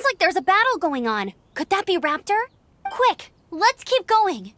like there's a battle going on. Could that be Raptor? Quick, let's keep going.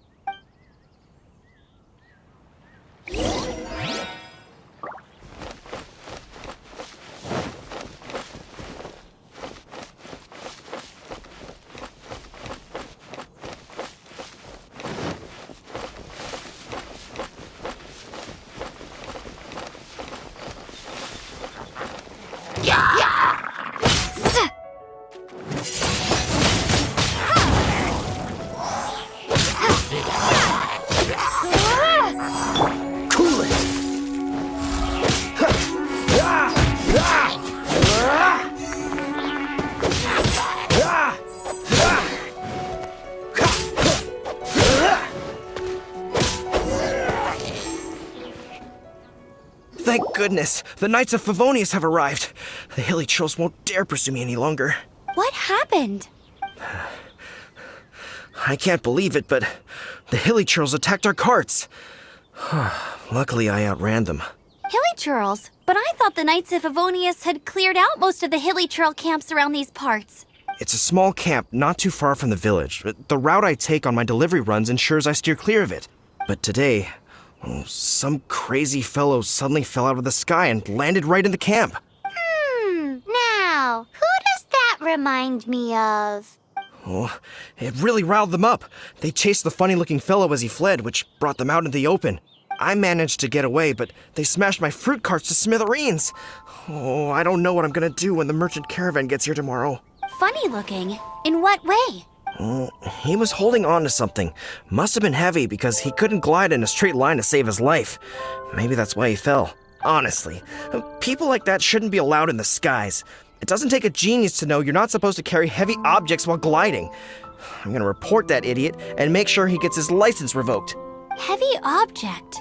Thank goodness, the Knights of Favonius have arrived. The hilly trolls won't dare pursue me any longer. What happened? I can't believe it, but the hilly trolls attacked our carts. Luckily, I outran them. Hilly Churls? But I thought the Knights of Favonius had cleared out most of the Hilly Churl camps around these parts. It's a small camp not too far from the village. The route I take on my delivery runs ensures I steer clear of it. But today, some crazy fellow suddenly fell out of the sky and landed right in the camp. Now, who does that remind me of? Oh, it really riled them up. They chased the funny-looking fellow as he fled, which brought them out in the open. I managed to get away, but they smashed my fruit carts to smithereens. Oh, I don't know what I'm gonna do when the merchant caravan gets here tomorrow. Funny looking? In what way? He was holding on to something. Must have been heavy because he couldn't glide in a straight line to save his life. Maybe that's why he fell. Honestly, people like that shouldn't be allowed in the skies. It doesn't take a genius to know you're not supposed to carry heavy objects while gliding. I'm gonna report that idiot and make sure he gets his license revoked. Heavy object?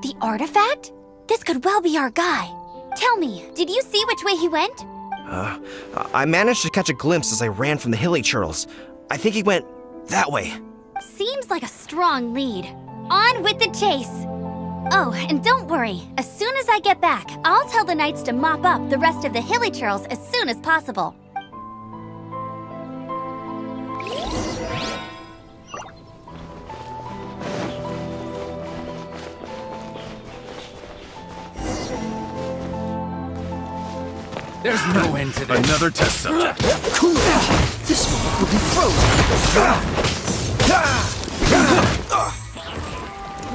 The artifact? This could well be our guy. Tell me, did you see which way he went? I managed to catch a glimpse as I ran from the hilly churls. I think he went that way. Seems like a strong lead. On with the chase! Oh, and don't worry. As soon as I get back, I'll tell the Knights to mop up the rest of the hilly churls as soon as possible. There's no end to this. Another test subject. Cool it! This one will be frozen!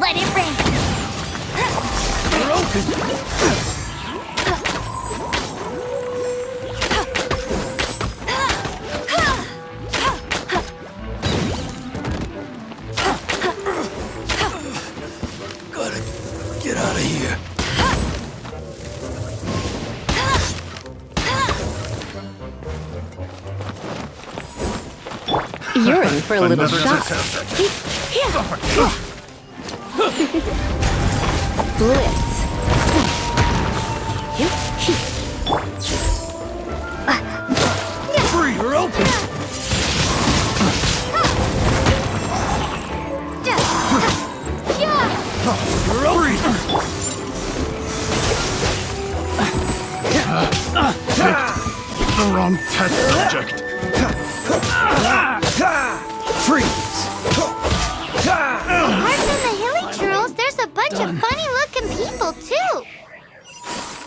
Let it rain! We're open. Gotta get out of here. You're in for a little Another shock. test subject. Blitz. Free, you're open. You're open. The wrong test subject. Freeze! Apart from the hilly churls, there's a bunch of funny-looking people, too.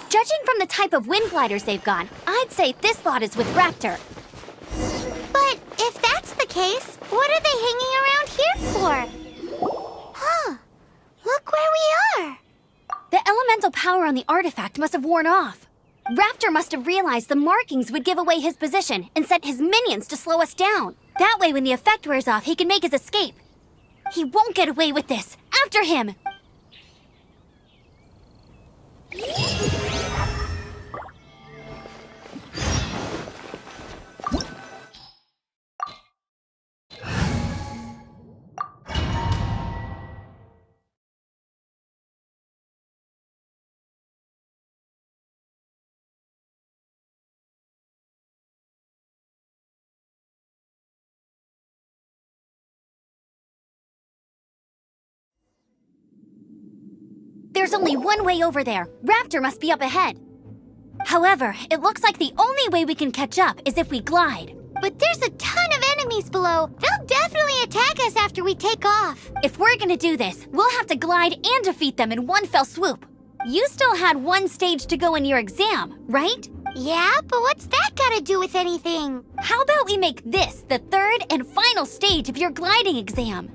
Judging from the type of wind gliders they've got, I'd say this lot is with Raptor. But if that's the case, what are they hanging around here for? Huh. Look where we are. The elemental power on the artifact must have worn off. Raptor must have realized the markings would give away his position and sent his minions to slow us down. That way, when the effect wears off, he can make his escape. He won't get away with this. After him! There's only one way over there. Raptor must be up ahead. However, it looks like the only way we can catch up is if we glide. But there's a ton of enemies below. They'll definitely attack us after we take off. If we're gonna do this, we'll have to glide and defeat them in one fell swoop. You still had one stage to go in your exam, right? Yeah, but what's that gotta do with anything? How about we make this the third and final stage of your gliding exam?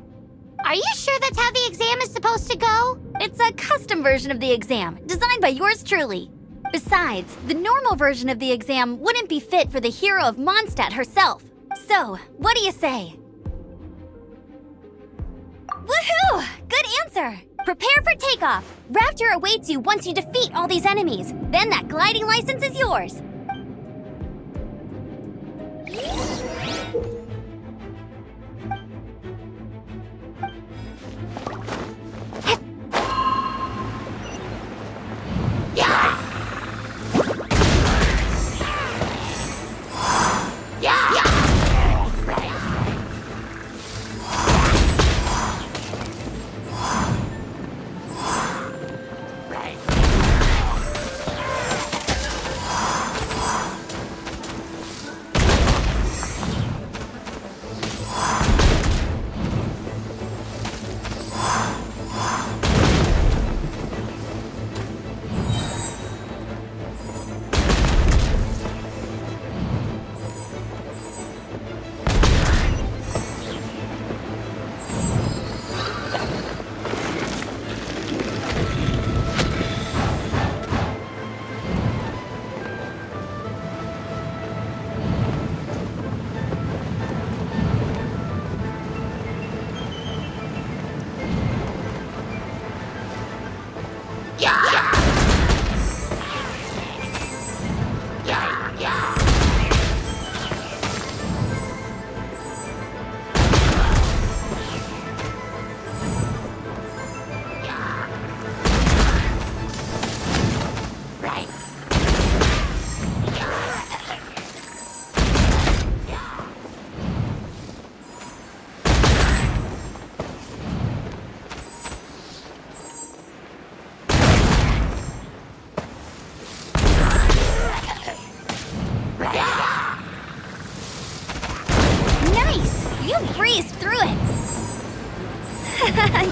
Are you sure that's how the exam is supposed to go? It's a custom version of the exam, designed by yours truly. Besides, the normal version of the exam wouldn't be fit for the hero of Mondstadt herself. So, what do you say? Woohoo! Good answer! Prepare for takeoff. Raptor awaits you once you defeat all these enemies. Then that gliding license is yours.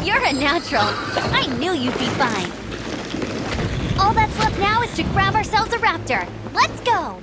You're a natural. I knew you'd be fine. All that's left now is to grab ourselves a raptor. Let's go!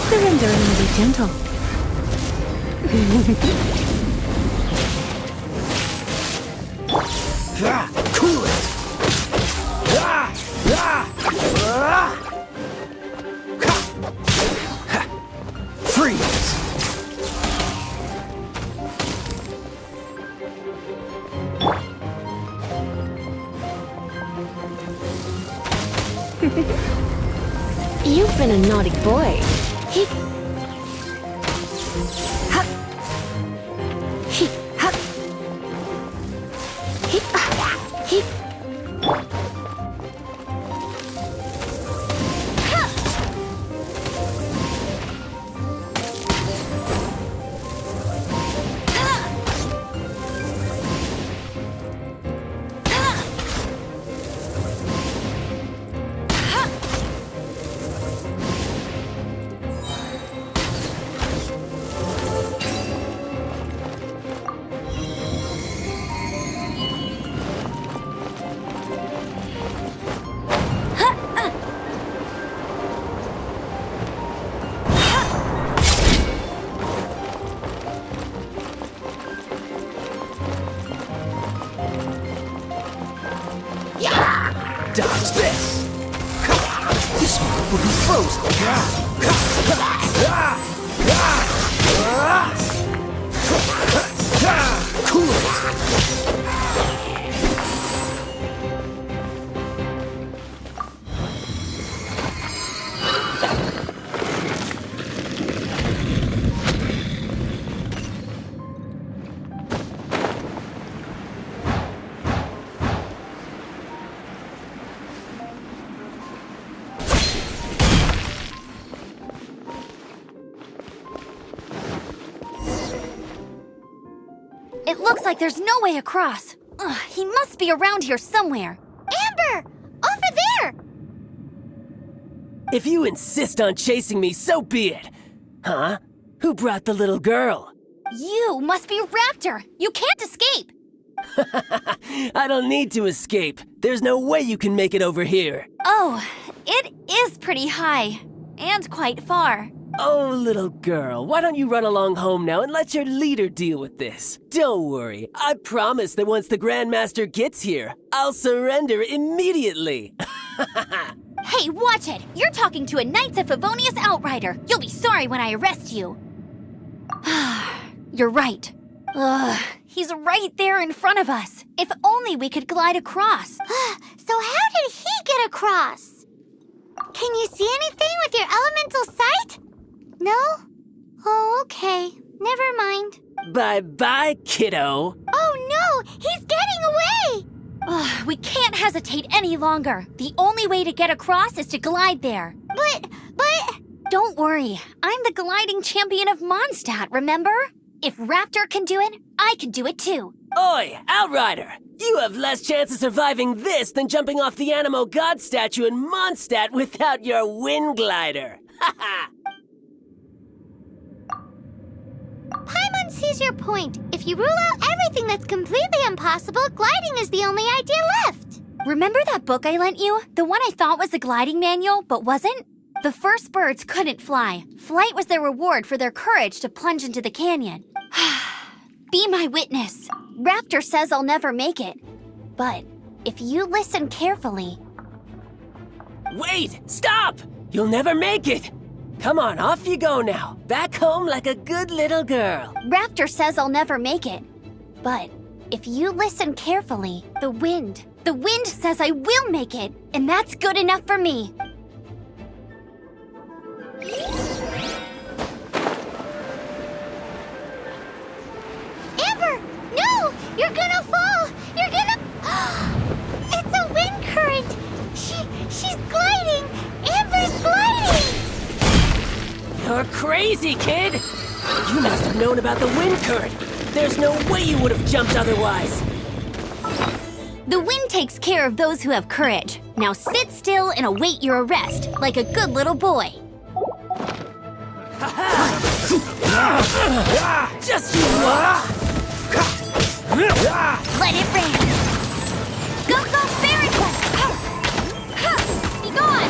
Surrendering will be gentle. Cool it! Freeze! You've been a naughty boy. He... Ha! He... Ha! He... He... Dodge this! This one will be frozen! Cool it! It looks like there's no way across. Ugh, he must be around here somewhere. Amber! Over there! If you insist on chasing me, so be it. Huh? Who brought the little girl? You must be Raptor. You can't escape. I don't need to escape. There's no way you can make it over here. Oh, it is pretty high. And quite far. Oh, little girl, why don't you run along home now and let your leader deal with this? Don't worry, I promise that once the Grandmaster gets here, I'll surrender immediately. Hey, watch it! You're talking to a Knights of Favonius outrider. You'll be sorry when I arrest you. You're right. Ugh, he's right there in front of us. If only we could glide across. So how did he get across? Can you see anything with your elemental sight? No? Oh, okay. Never mind. Bye-bye, kiddo. Oh no! He's getting away! Ugh, we can't hesitate any longer. The only way to get across is to glide there. But... Don't worry. I'm the gliding champion of Mondstadt, remember? If Raptor can do it, I can do it too. Oi, Outrider! You have less chance of surviving this than jumping off the Animo God statue in Mondstadt without your wind glider. Haha! Paimon sees your point. If you rule out everything that's completely impossible, gliding is the only idea left. Remember that book I lent you? The one I thought was the gliding manual, but wasn't? The first birds couldn't fly. Flight was their reward for their courage to plunge into the canyon. Be my witness. Raptor says I'll never make it. But if you listen carefully... Wait! Stop! You'll never make it! Come on, off you go now. Back home like a good little girl. Raptor says I'll never make it. But if you listen carefully, the wind says I will make it, and that's good enough for me. Amber! No! You're gonna fall! You're gonna... It's a wind current! She's gliding! Amber's gliding! You're crazy, kid! You must have known about the wind current. There's no way you would have jumped otherwise. The wind takes care of those who have courage. Now sit still and await your arrest, like a good little boy. Just you what? Let it rain. Go, go, fairy quest! Be gone!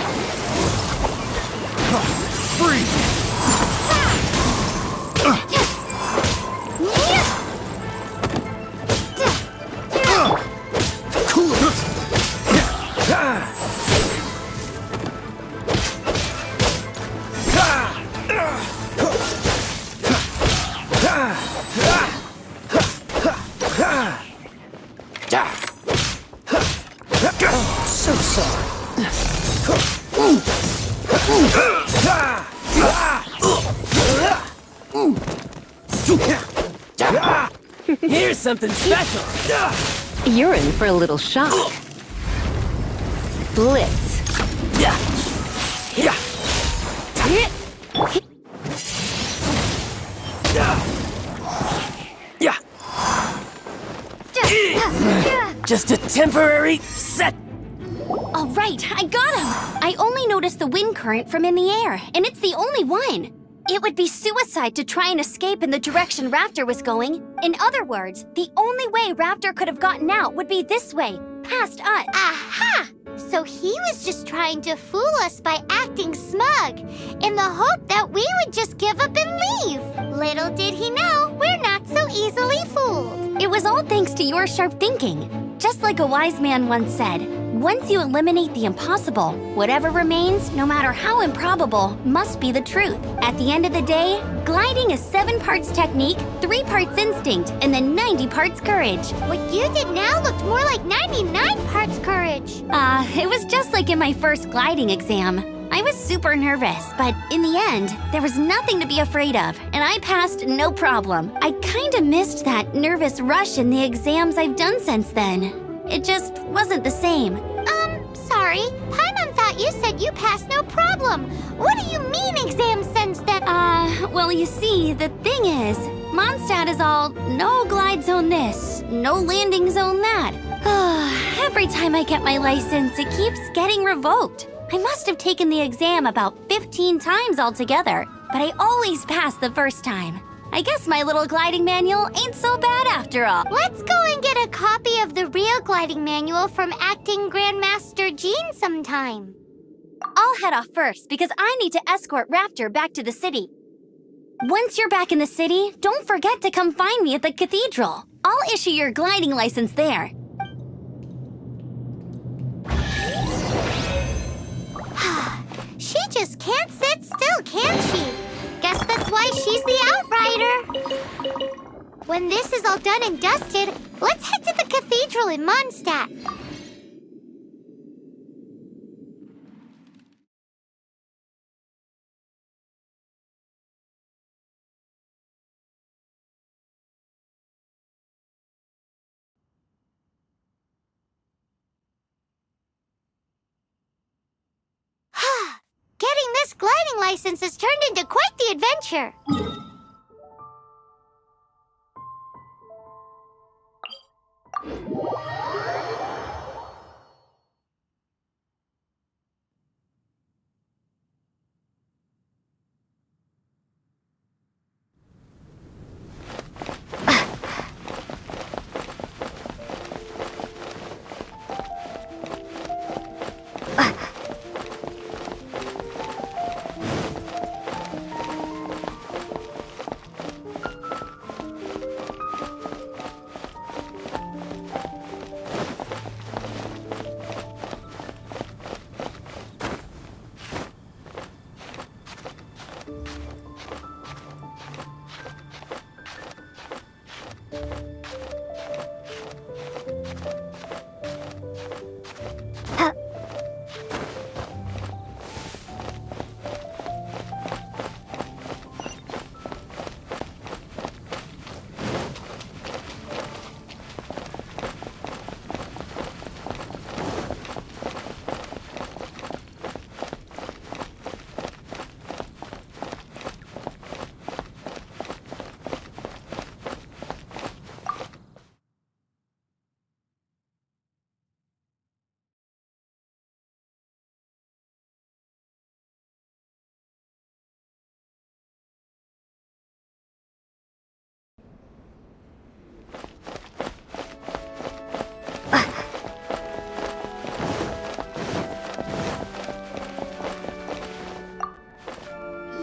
Freeze! Here's something special. You're in for a little shock. Blitz. Yeah. Yeah. Yeah. Just a temporary set. All right, I got him! I only noticed the wind current from in the air, and it's the only one. It would be suicide to try and escape in the direction Raptor was going. In other words, the only way Raptor could have gotten out would be this way, past us. Aha! So he was just trying to fool us by acting smug, in the hope that we would just give up and leave. Little did he know, we're not so easily fooled. It was all thanks to your sharp thinking. Just like a wise man once said, once you eliminate the impossible, whatever remains, no matter how improbable, must be the truth. At the end of the day, gliding is 7 parts technique, 3 parts instinct, and then 90 parts courage. What you did now looked more like 99 parts courage. It was just like in my first gliding exam. I was super nervous, but in the end, there was nothing to be afraid of, and I passed no problem. I kinda missed that nervous rush in the exams I've done since then. It just wasn't the same. Sorry. Paimon thought you said you passed no problem. What do you mean exam since then? Well, you see, the thing is, Mondstadt is all no glide zone this, no landing zone that. Every time I get my license, it keeps getting revoked. I must have taken the exam about 15 times altogether, but I always pass the first time. I guess my little gliding manual ain't so bad after all. Let's go and get a copy of the real gliding manual from Acting Grandmaster Jean sometime. I'll head off first because I need to escort Raptor back to the city. Once you're back in the city, don't forget to come find me at the cathedral. I'll issue your gliding license there. She just can't sit still, can she? Guess that's why she's the outrider. When this is all done and dusted, let's head to the cathedral in Mondstadt. Getting this gliding license has turned into quite the adventure.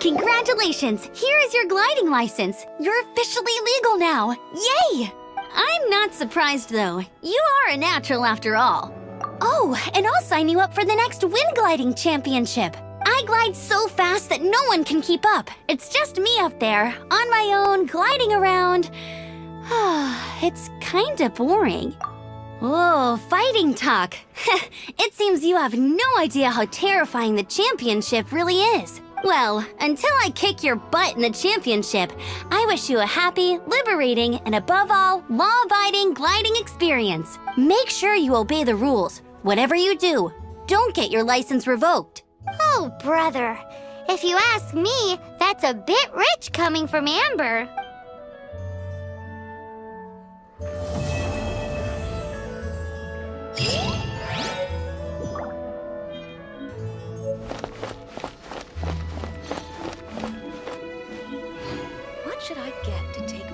Congratulations! Here is your gliding license. You're officially legal now. Yay! I'm not surprised, though. You are a natural after all. Oh, and I'll sign you up for the next wind gliding championship. I glide so fast that no one can keep up. It's just me up there, on my own, gliding around. It's kinda boring. Oh, fighting talk. It seems you have no idea how terrifying the championship really is. Well, until I kick your butt in the championship, I wish you a happy, liberating, and above all, law-abiding gliding experience. Make sure you obey the rules. Whatever you do, don't get your license revoked. Oh, brother. If you ask me, that's a bit rich coming from Amber. What should I get to take